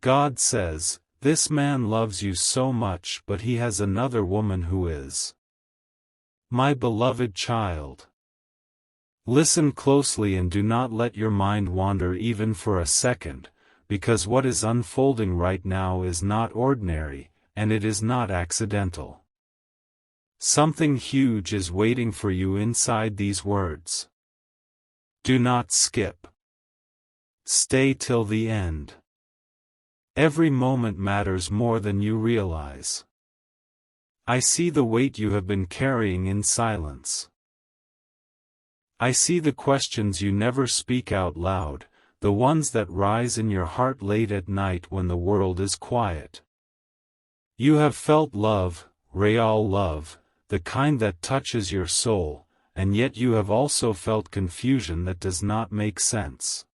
God says, "This man loves you so much, but he has another woman who is my beloved child." Listen closely and do not let your mind wander even for a second, because what is unfolding right now is not ordinary, and it is not accidental. Something huge is waiting for you inside these words. Do not skip. Stay till the end. Every moment matters more than you realize. I see the weight you have been carrying in silence. I see the questions you never speak out loud, the ones that rise in your heart late at night when the world is quiet. You have felt love, real love, the kind that touches your soul, and yet you have also felt confusion that does not make sense.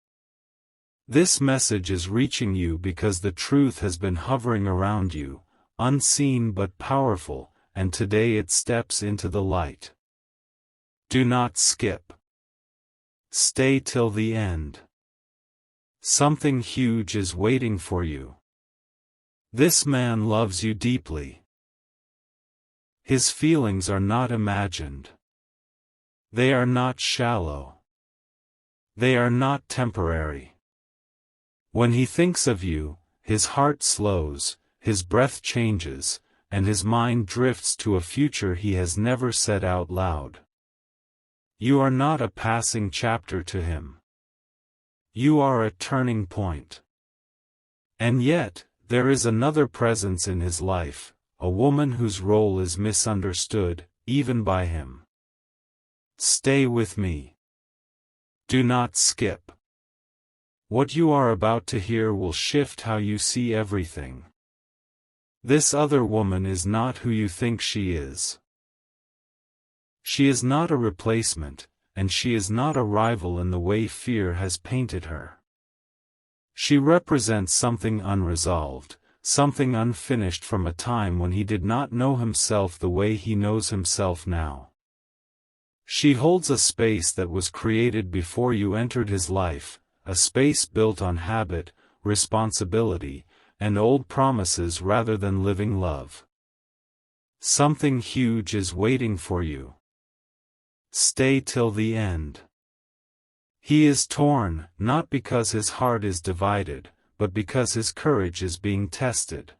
This message is reaching you because the truth has been hovering around you, unseen but powerful, and today it steps into the light. Do not skip. Stay till the end. Something huge is waiting for you. This man loves you deeply. His feelings are not imagined. They are not shallow. They are not temporary. When he thinks of you, his heart slows, his breath changes, and his mind drifts to a future he has never said out loud. You are not a passing chapter to him. You are a turning point. And yet, there is another presence in his life, a woman whose role is misunderstood, even by him. Stay with me. Do not skip. What you are about to hear will shift how you see everything. This other woman is not who you think she is. She is not a replacement, and she is not a rival in the way fear has painted her. She represents something unresolved, something unfinished from a time when he did not know himself the way he knows himself now. She holds a space that was created before you entered his life, a space built on habit, responsibility, and old promises rather than living love. Something huge is waiting for you. Stay till the end. He is torn, not because his heart is divided, but because his courage is being tested.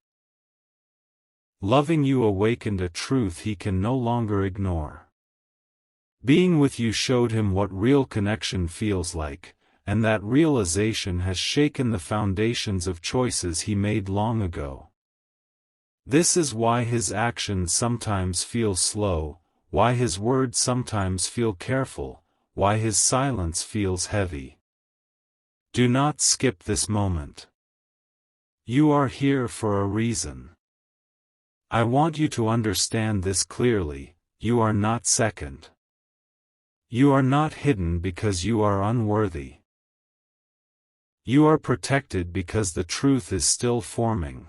Loving you awakened a truth he can no longer ignore. Being with you showed him what real connection feels like, and that realization has shaken the foundations of choices he made long ago. This is why his actions sometimes feel slow, why his words sometimes feel careful, why his silence feels heavy. Do not skip this moment. You are here for a reason. I want you to understand this clearly: you are not second. You are not hidden because you are unworthy. You are protected because the truth is still forming.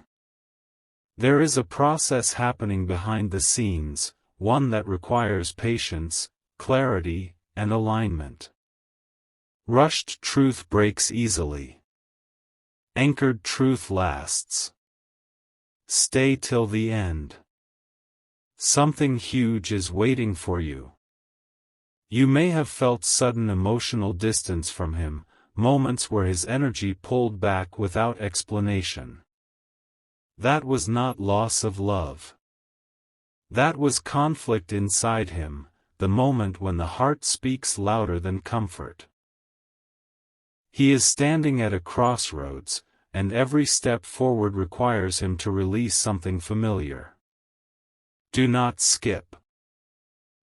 There is a process happening behind the scenes, one that requires patience, clarity, and alignment. Rushed truth breaks easily. Anchored truth lasts. Stay till the end. Something huge is waiting for you. You may have felt sudden emotional distance from him, moments where his energy pulled back without explanation. That was not loss of love. That was conflict inside him, the moment when the heart speaks louder than comfort. He is standing at a crossroads, and every step forward requires him to release something familiar. Do not skip.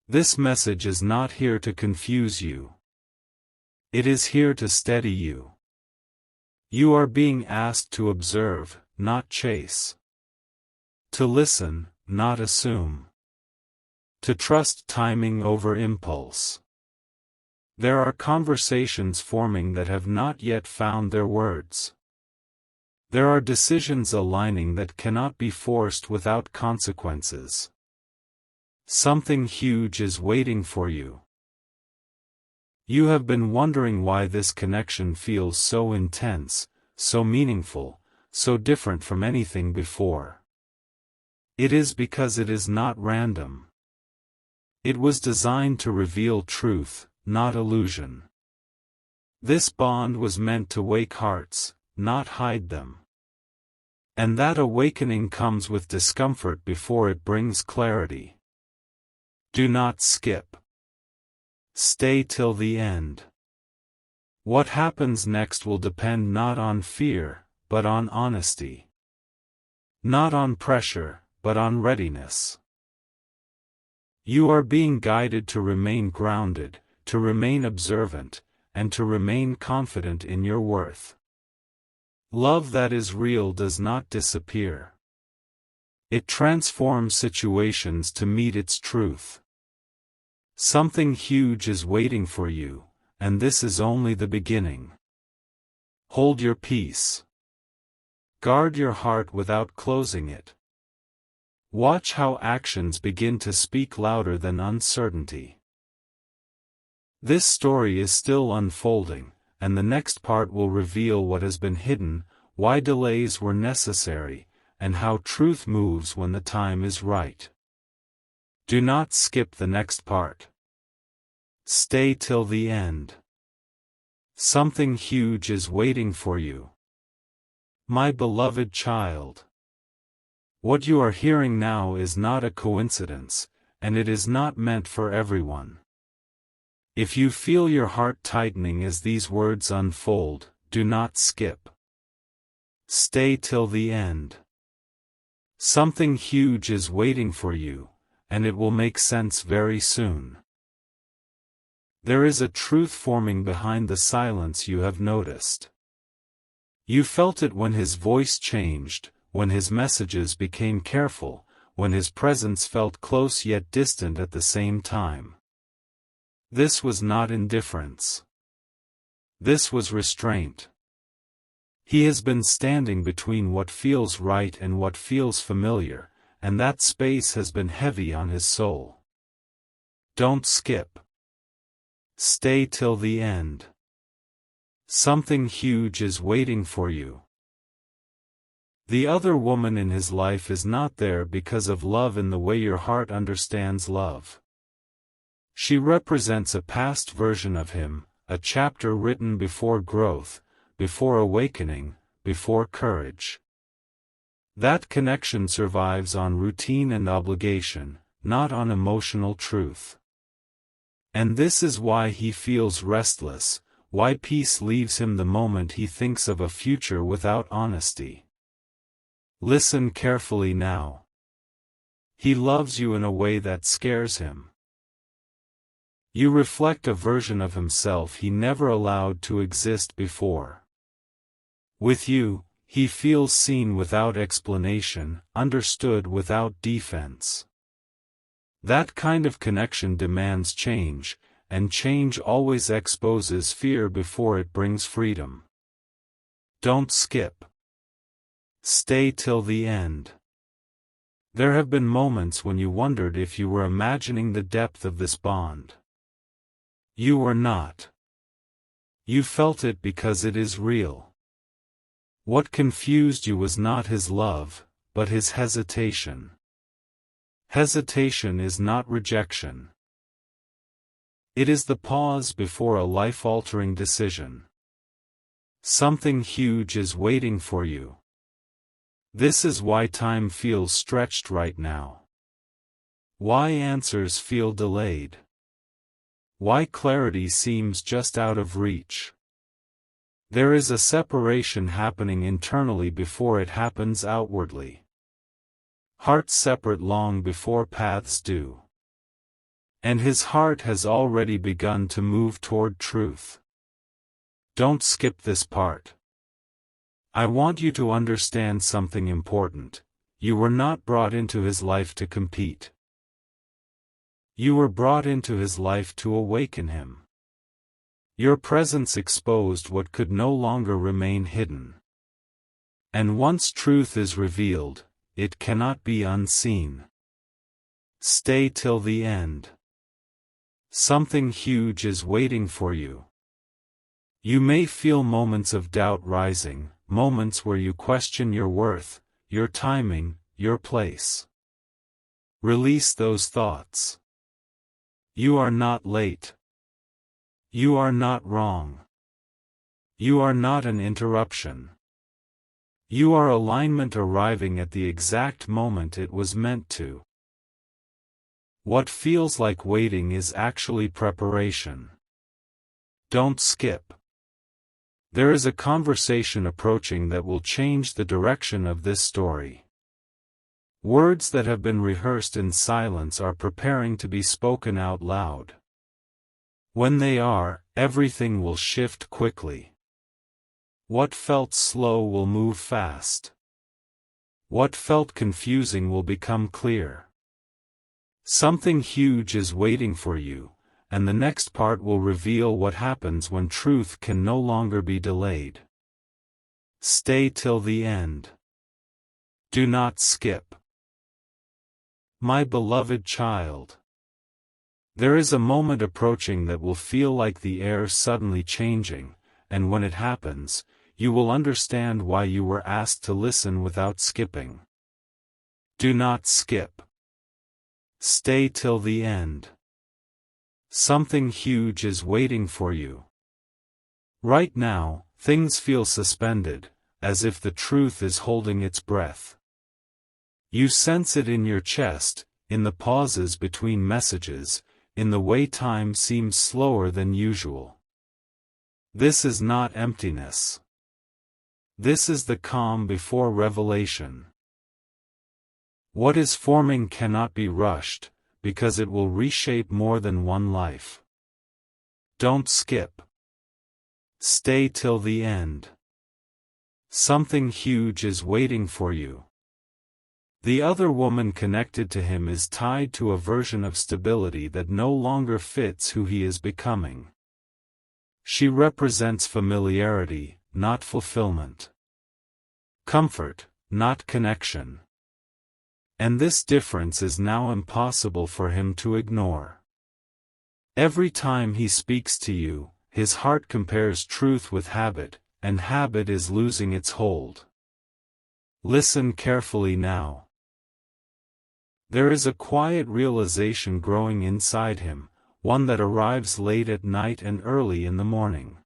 This message is not here to confuse you. It is here to steady you. You are being asked to observe, not chase. To listen, not assume. To trust timing over impulse. There are conversations forming that have not yet found their words. There are decisions aligning that cannot be forced without consequences. Something huge is waiting for you. You have been wondering why this connection feels so intense, so meaningful, so different from anything before. It is because it is not random. It was designed to reveal truth, not illusion. This bond was meant to wake hearts, not hide them. And that awakening comes with discomfort before it brings clarity. Do not skip. Stay till the end. What happens next will depend not on fear, but on honesty. Not on pressure, but on readiness. You are being guided to remain grounded, to remain observant, and to remain confident in your worth. Love that is real does not disappear. It transforms situations to meet its truth. Something huge is waiting for you, and this is only the beginning. Hold your peace. Guard your heart without closing it. Watch how actions begin to speak louder than uncertainty. This story is still unfolding, and the next part will reveal what has been hidden, why delays were necessary, and how truth moves when the time is right. Do not skip the next part. Stay till the end. Something huge is waiting for you. My beloved child. What you are hearing now is not a coincidence, and it is not meant for everyone. If you feel your heart tightening as these words unfold, do not skip. Stay till the end. Something huge is waiting for you, and it will make sense very soon. There is a truth forming behind the silence you have noticed. You felt it when his voice changed, when his messages became careful, when his presence felt close yet distant at the same time. This was not indifference. This was restraint. He has been standing between what feels right and what feels familiar, and that space has been heavy on his soul. Don't skip. Stay till the end. Something huge is waiting for you. The other woman in his life is not there because of love in the way your heart understands love. She represents a past version of him, a chapter written before growth, before awakening, before courage. That connection survives on routine and obligation, not on emotional truth. And this is why he feels restless, why peace leaves him the moment he thinks of a future without honesty. Listen carefully now. He loves you in a way that scares him. You reflect a version of himself he never allowed to exist before. With you, he feels seen without explanation, understood without defense. That kind of connection demands change, and change always exposes fear before it brings freedom. Don't skip. Stay till the end. There have been moments when you wondered if you were imagining the depth of this bond. You were not. You felt it because it is real. What confused you was not his love, but his hesitation. Hesitation is not rejection. It is the pause before a life-altering decision. Something huge is waiting for you. This is why time feels stretched right now. Why answers feel delayed. Why clarity seems just out of reach. There is a separation happening internally before it happens outwardly. Hearts separate long before paths do. And his heart has already begun to move toward truth. Don't skip this part. I want you to understand something important. You were not brought into his life to compete. You were brought into his life to awaken him. Your presence exposed what could no longer remain hidden. And once truth is revealed, it cannot be unseen. Stay till the end. Something huge is waiting for you. You may feel moments of doubt rising, moments where you question your worth, your timing, your place. Release those thoughts. You are not late. You are not wrong. You are not an interruption. You are alignment arriving at the exact moment it was meant to. What feels like waiting is actually preparation. Don't skip. There is a conversation approaching that will change the direction of this story. Words that have been rehearsed in silence are preparing to be spoken out loud. When they are, everything will shift quickly. What felt slow will move fast. What felt confusing will become clear. Something huge is waiting for you, and the next part will reveal what happens when truth can no longer be delayed. Stay till the end. Do not skip. My beloved child. There is a moment approaching that will feel like the air suddenly changing, and when it happens, you will understand why you were asked to listen without skipping. Do not skip. Stay till the end. Something huge is waiting for you. Right now, things feel suspended, as if the truth is holding its breath. You sense it in your chest, in the pauses between messages, in the way time seems slower than usual. This is not emptiness. This is the calm before revelation. What is forming cannot be rushed, because it will reshape more than one life. Don't skip. Stay till the end. Something huge is waiting for you. The other woman connected to him is tied to a version of stability that no longer fits who he is becoming. She represents familiarity, not fulfillment. Comfort, not connection. And this difference is now impossible for him to ignore. Every time he speaks to you, his heart compares truth with habit, and habit is losing its hold. Listen carefully now. There is a quiet realization growing inside him, one that arrives late at night and early in the morning.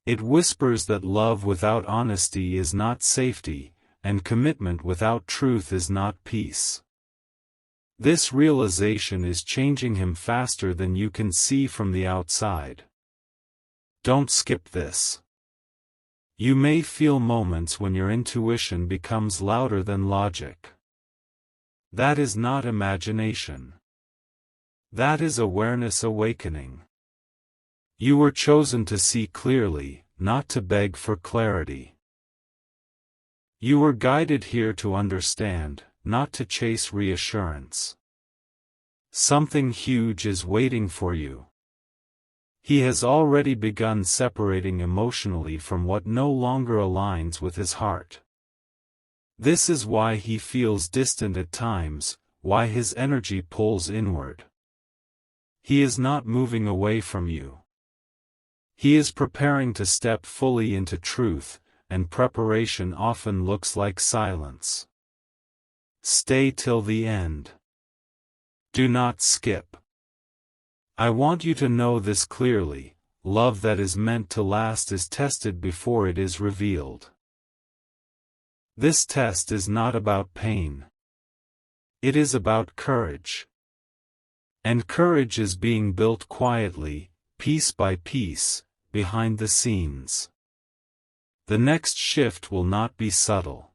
It whispers that love without honesty is not safety, and commitment without truth is not peace. This realization is changing him faster than you can see from the outside. Don't skip this. You may feel moments when your intuition becomes louder than logic. That is not imagination. That is awareness awakening. You were chosen to see clearly, not to beg for clarity. You were guided here to understand, not to chase reassurance. Something huge is waiting for you. He has already begun separating emotionally from what no longer aligns with his heart. This is why he feels distant at times, why his energy pulls inward. He is not moving away from you. He is preparing to step fully into truth, and preparation often looks like silence. Stay till the end. Do not skip. I want you to know this clearly: love that is meant to last is tested before it is revealed. This test is not about pain. It is about courage. And courage is being built quietly, piece by piece, behind the scenes. The next shift will not be subtle.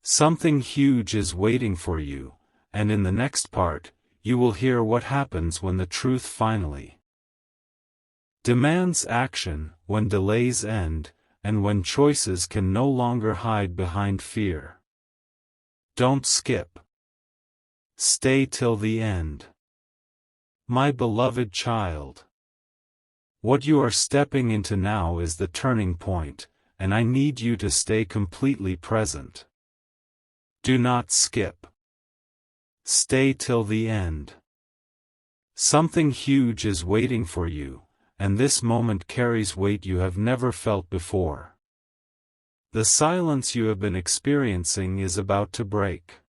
Something huge is waiting for you, and in the next part, you will hear what happens when the truth finally demands action, when delays end, and when choices can no longer hide behind fear. Don't skip. Stay till the end. My beloved child. What you are stepping into now is the turning point, and I need you to stay completely present. Do not skip. Stay till the end. Something huge is waiting for you, and this moment carries weight you have never felt before. The silence you have been experiencing is about to break.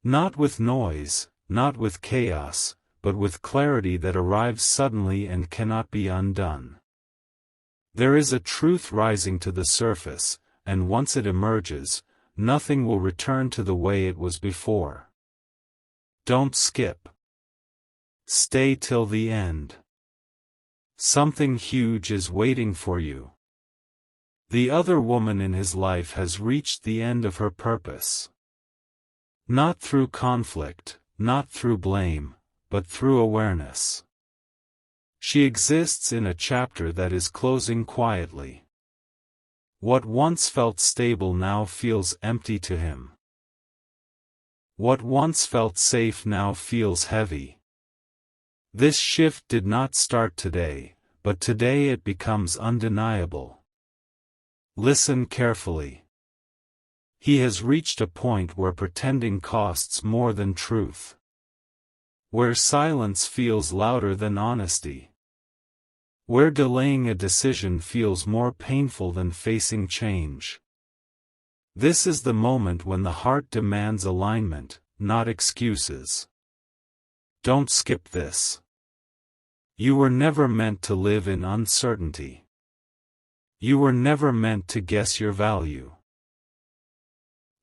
Not with noise, not with chaos, but with clarity that arrives suddenly and cannot be undone. There is a truth rising to the surface, and once it emerges, nothing will return to the way it was before. Don't skip. Stay till the end. Something huge is waiting for you. The other woman in his life has reached the end of her purpose. Not through conflict, not through blame, but through awareness. She exists in a chapter that is closing quietly. What once felt stable now feels empty to him. What once felt safe now feels heavy. This shift did not start today, but today it becomes undeniable. Listen carefully. He has reached a point where pretending costs more than truth. Where silence feels louder than honesty. Where delaying a decision feels more painful than facing change. This is the moment when the heart demands alignment, not excuses. Don't skip this. You were never meant to live in uncertainty. You were never meant to guess your value.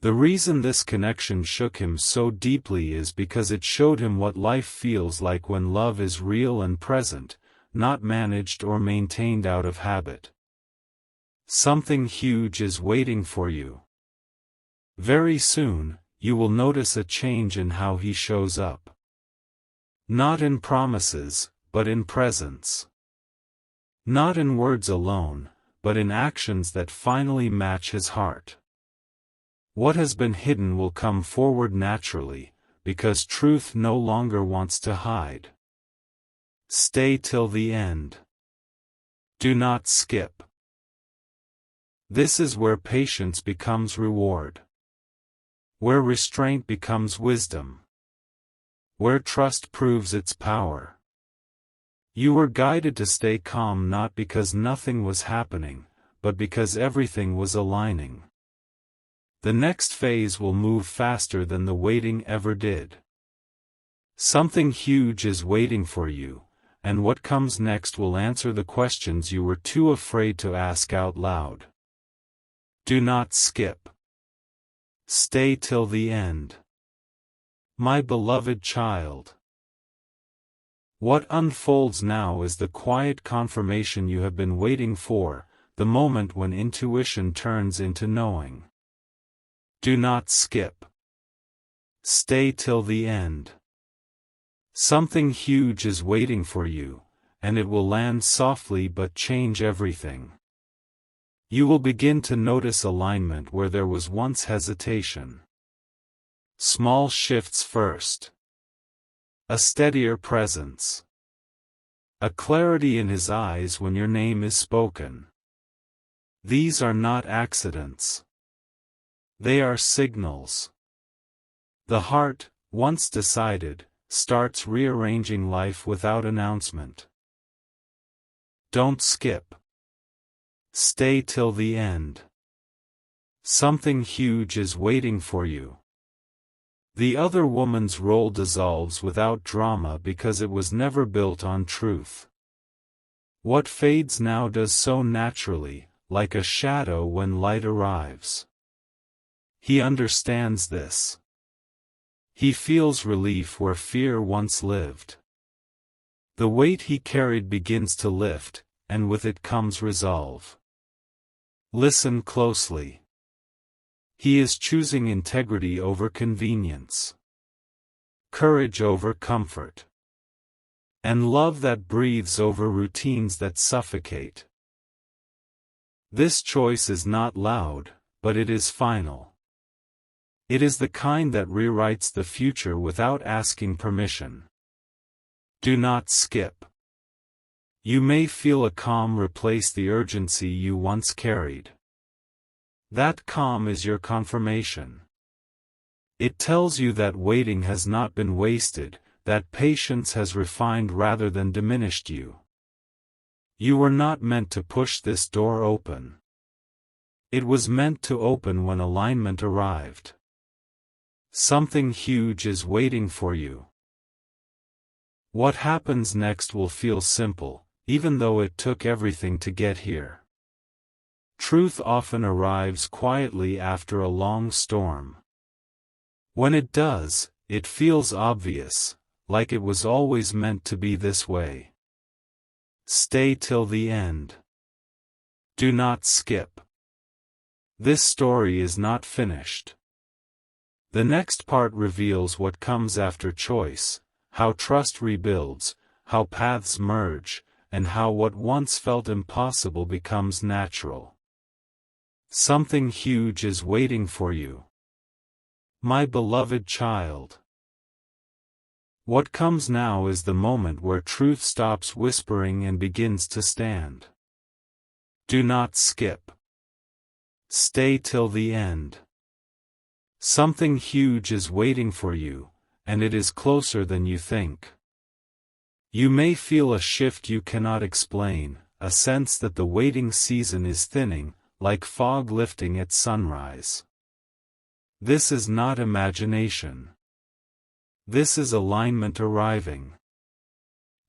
The reason this connection shook him so deeply is because it showed him what life feels like when love is real and present, not managed or maintained out of habit. Something huge is waiting for you. Very soon, you will notice a change in how he shows up. Not in promises, but in presence. Not in words alone, but in actions that finally match his heart. What has been hidden will come forward naturally, because truth no longer wants to hide. Stay till the end. Do not skip. This is where patience becomes reward. Where restraint becomes wisdom. Where trust proves its power. You were guided to stay calm not because nothing was happening, but because everything was aligning. The next phase will move faster than the waiting ever did. Something huge is waiting for you, and what comes next will answer the questions you were too afraid to ask out loud. Do not skip. Stay till the end. My beloved child. What unfolds now is the quiet confirmation you have been waiting for, the moment when intuition turns into knowing. Do not skip. Stay till the end. Something huge is waiting for you, and it will land softly but change everything. You will begin to notice alignment where there was once hesitation. Small shifts first. A steadier presence. A clarity in his eyes when your name is spoken. These are not accidents. They are signals. The heart, once decided, starts rearranging life without announcement. Don't skip. Stay till the end. Something huge is waiting for you. The other woman's role dissolves without drama because it was never built on truth. What fades now does so naturally, like a shadow when light arrives. He understands this. He feels relief where fear once lived. The weight he carried begins to lift, and with it comes resolve. Listen closely. He is choosing integrity over convenience. Courage over comfort. And love that breathes over routines that suffocate. This choice is not loud, but it is final. It is the kind that rewrites the future without asking permission. Do not skip. You may feel a calm replace the urgency you once carried. That calm is your confirmation. It tells you that waiting has not been wasted, that patience has refined rather than diminished you. You were not meant to push this door open. It was meant to open when alignment arrived. Something huge is waiting for you. What happens next will feel simple, even though it took everything to get here. Truth often arrives quietly after a long storm. When it does, it feels obvious, like it was always meant to be this way. Stay till the end. Do not skip. This story is not finished. The next part reveals what comes after choice, how trust rebuilds, how paths merge, and how what once felt impossible becomes natural. Something huge is waiting for you. My beloved child. What comes now is the moment where truth stops whispering and begins to stand. Do not skip. Stay till the end. Something huge is waiting for you, and it is closer than you think. You may feel a shift you cannot explain, a sense that the waiting season is thinning, like fog lifting at sunrise. This is not imagination. This is alignment arriving.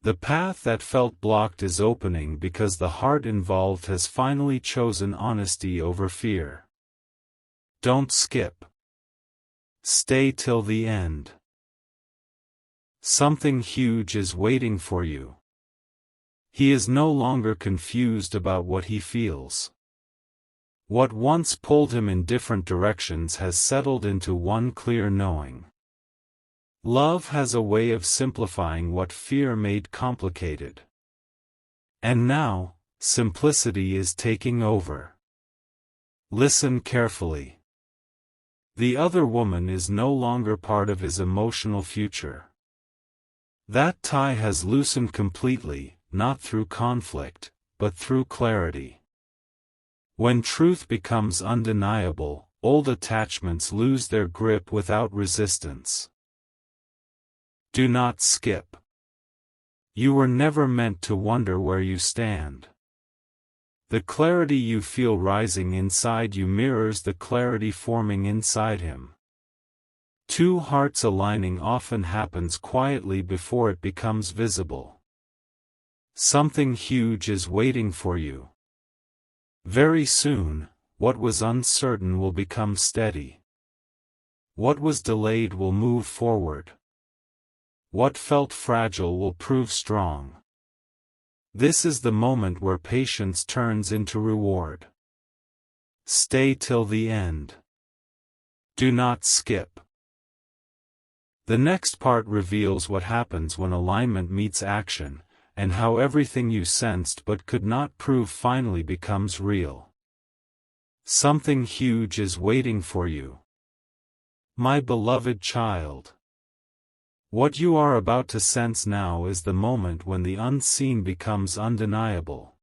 The path that felt blocked is opening because the heart involved has finally chosen honesty over fear. Don't skip. Stay till the end. Something huge is waiting for you. He is no longer confused about what he feels. What once pulled him in different directions has settled into one clear knowing. Love has a way of simplifying what fear made complicated. And now, simplicity is taking over. Listen carefully. The other woman is no longer part of his emotional future. That tie has loosened completely, not through conflict, but through clarity. When truth becomes undeniable, old attachments lose their grip without resistance. Do not skip. You were never meant to wonder where you stand. The clarity you feel rising inside you mirrors the clarity forming inside him. Two hearts aligning often happens quietly before it becomes visible. Something huge is waiting for you. Very soon, what was uncertain will become steady. What was delayed will move forward. What felt fragile will prove strong. This is the moment where patience turns into reward. Stay till the end. Do not skip. The next part reveals what happens when alignment meets action, and how everything you sensed but could not prove finally becomes real. Something huge is waiting for you. My beloved child. What you are about to sense now is the moment when the unseen becomes undeniable.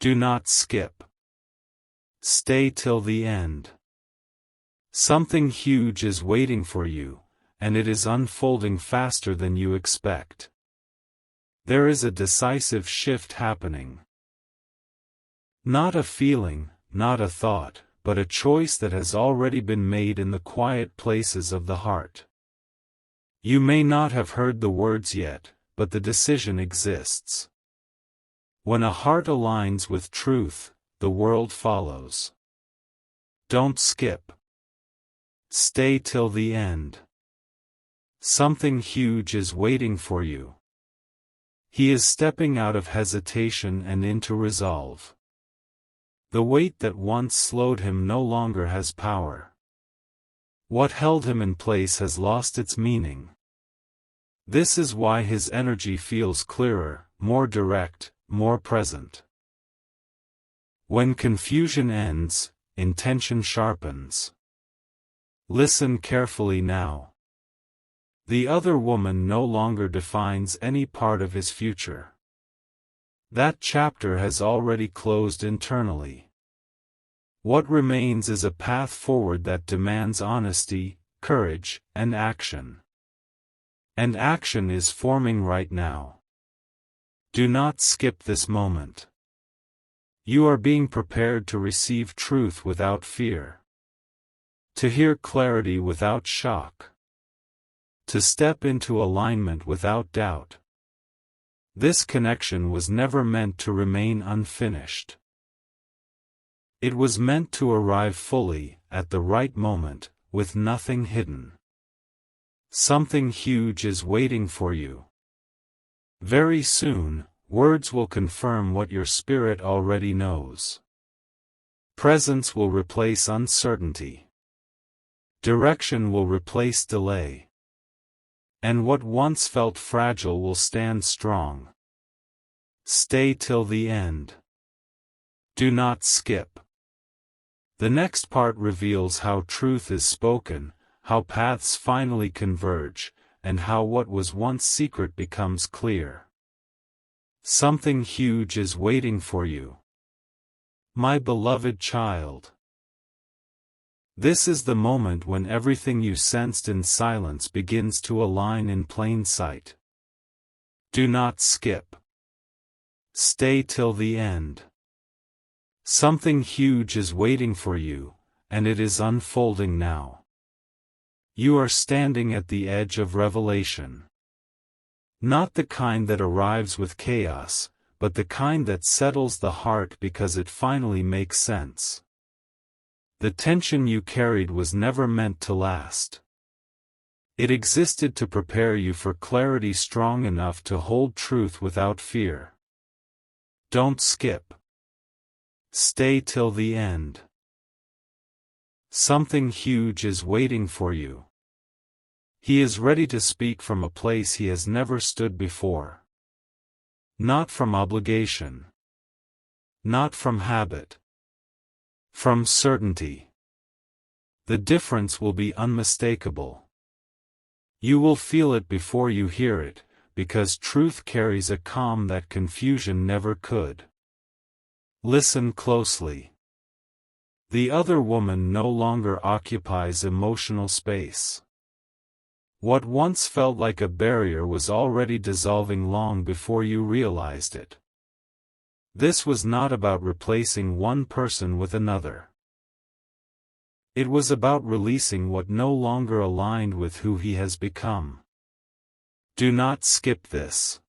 Do not skip. Stay till the end. Something huge is waiting for you, and it is unfolding faster than you expect. There is a decisive shift happening. Not a feeling, not a thought, but a choice that has already been made in the quiet places of the heart. You may not have heard the words yet, but the decision exists. When a heart aligns with truth, the world follows. Don't skip. Stay till the end. Something huge is waiting for you. He is stepping out of hesitation and into resolve. The weight that once slowed him no longer has power. What held him in place has lost its meaning. This is why his energy feels clearer, more direct, more present. When confusion ends, intention sharpens. Listen carefully now. The other woman no longer defines any part of his future. That chapter has already closed internally. What remains is a path forward that demands honesty, courage, and action. And action is forming right now. Do not skip this moment. You are being prepared to receive truth without fear. To hear clarity without shock. To step into alignment without doubt. This connection was never meant to remain unfinished. It was meant to arrive fully, at the right moment, with nothing hidden. Something huge is waiting for you. Very soon, words will confirm what your spirit already knows. Presence will replace uncertainty. Direction will replace delay. And what once felt fragile will stand strong. Stay till the end. Do not skip. The next part reveals how truth is spoken, how paths finally converge, and how what was once secret becomes clear. Something huge is waiting for you. My beloved child. This is the moment when everything you sensed in silence begins to align in plain sight. Do not skip. Stay till the end. Something huge is waiting for you, and it is unfolding now. You are standing at the edge of revelation. Not the kind that arrives with chaos, but the kind that settles the heart because it finally makes sense. The tension you carried was never meant to last. It existed to prepare you for clarity strong enough to hold truth without fear. Don't skip. Stay till the end. Something huge is waiting for you. He is ready to speak from a place he has never stood before. Not from obligation. Not from habit. From certainty. The difference will be unmistakable. You will feel it before you hear it, because truth carries a calm that confusion never could. Listen closely. The other woman no longer occupies emotional space. What once felt like a barrier was already dissolving long before you realized it. This was not about replacing one person with another. It was about releasing what no longer aligned with who he has become. Do not skip this.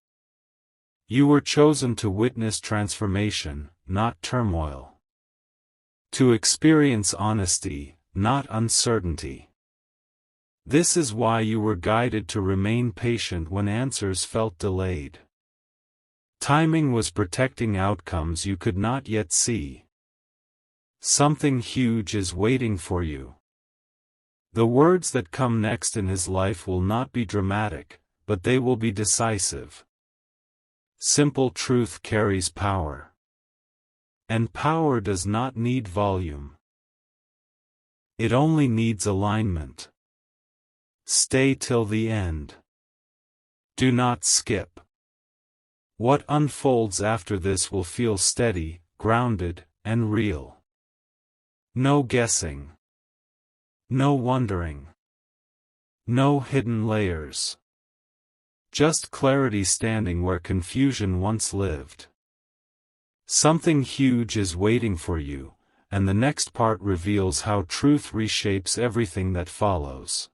You were chosen to witness transformation, not turmoil. To experience honesty, not uncertainty. This is why you were guided to remain patient when answers felt delayed. Timing was protecting outcomes you could not yet see. Something huge is waiting for you. The words that come next in his life will not be dramatic, but they will be decisive. Simple truth carries power. And power does not need volume. It only needs alignment. Stay till the end. Do not skip. What unfolds after this will feel steady, grounded, and real. No guessing. No wondering. No hidden layers. Just clarity standing where confusion once lived. Something huge is waiting for you, and the next part reveals how truth reshapes everything that follows.